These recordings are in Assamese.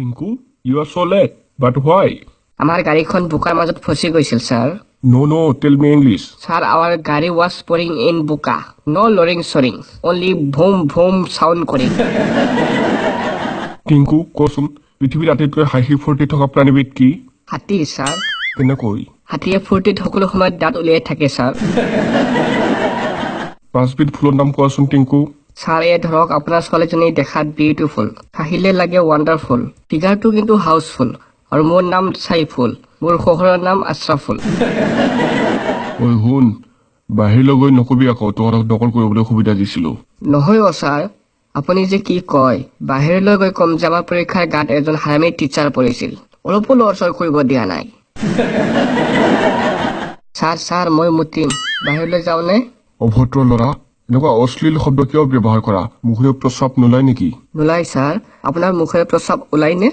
Tinku, you are so late. But why? আমাৰ গাড়ীখন বোকাৰ মাজত ফচি গৈছিল sir No, tell me English. Sir our গাড়ী was pouring in বোকা no লৰিং চৰিং only ভুম ভুম সাউণ্ড কৰিং টিংকু, কচোন পৃথিৱীৰ আটাইতকৈ হাঁহি ফূৰ্তি থকা প্ৰাণীবিধ কি? হাতী ছাৰ কেনেকৈ? হাতীয়ে ফূৰ্তিত সকলো সময়ত দাঁত উলিয়াই থাকে ছাৰ 5বিধ ফুলৰ নাম কোৱাচোন টিংকু। ছাৰ এই ধৰক আপোনাৰ ছোৱালীজনী দেখাত বিউটিফুল হাঁহিলে লাগে ৱাণ্ডাৰফুল ফিগাৰটো কিন্তু হাউচফুল আৰু মোৰ নাম চাইফুল মোৰ শহুৰৰ নাম আশ্ৰাফুল ঐ শুন, বাহিৰলৈ গৈ নকবি আকৌ তহঁতক নকল কৰিবলৈ সুবিধা দিছিলো। নহয় ছাৰ আপুনি যে কি কয় বাহিৰলৈ গৈ কম যে আমাৰ পৰীক্ষাৰ গাত এজন হাৰামী টিচাৰ পৰিছিল অলপো লৰচৰ কৰিব দিয়া নাই ছাৰ মই মুতিম বাহিৰলৈ যাওঁনে অভদ্ৰ ল'ৰা, এনেকুৱা অশ্লীল শব্দ কিয় ব্যৱহাৰ কৰা? মুখেৰে প্ৰস্ৰাৱ নোলায় নেকি? নোলাই ছাৰ আপোনাৰ মুখেৰে প্ৰস্ৰাৱ ওলাইনে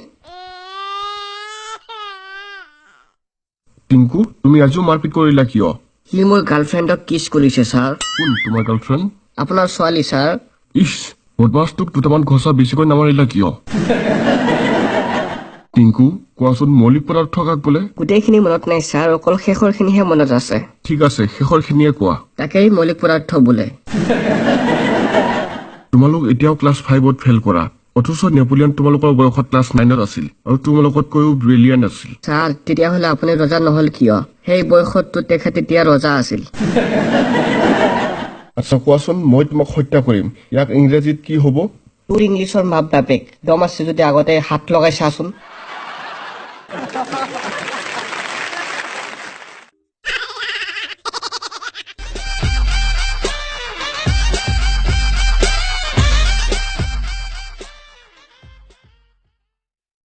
টিংকু, তুমি আজিও মাৰপিট কৰিলা কিয়? সি মোৰ গাৰ্লফ্ৰেণ্ডক কিছ কৰিছে ছাৰ কোন তোমাৰ গাৰ্লফ্ৰেণ্ড? আপোনাৰ ছোৱালী ছাৰ ইছ, বদমাছটোক দুটামান ঘচা বেছিকৈ নামাৰিলা কিয়? টিংকু, কোৱাচোন মৌলিক পদাৰ্থ কাক বোলে? গোটেইখিনি মনত নাই ছাৰ অকল শেষৰখিনিহে মনত আছে ঠিক আছে, শেষৰখিনিয়ে কোৱা। তাকেই মৌলিক পদাৰ্থ বোলে তোমালোক এতিয়াও ক্লাছ 5ত ফেইল কৰা, অথচ নেপোলিয়ন তোমালোকৰ বয়সত ক্লাছ 9ত আছিল আৰু তোমালোকতকৈও ব্ৰিলিয়াণ্ট আছিল। ছাৰ তেতিয়াহ'লে আপুনি ৰজা নহ'ল কিয় সেই বয়সততো তেখেত তেতিয়া ৰজা আছিল আচ্ছা কোৱাচোন, মই তোমাক হত্যা কৰিম, ইয়াক ইংৰাজীত কি হ'ব? তোৰ ইংলিছৰ মাপ বাপেক দম আছে যদি আগতে হাত লগাই চাচোন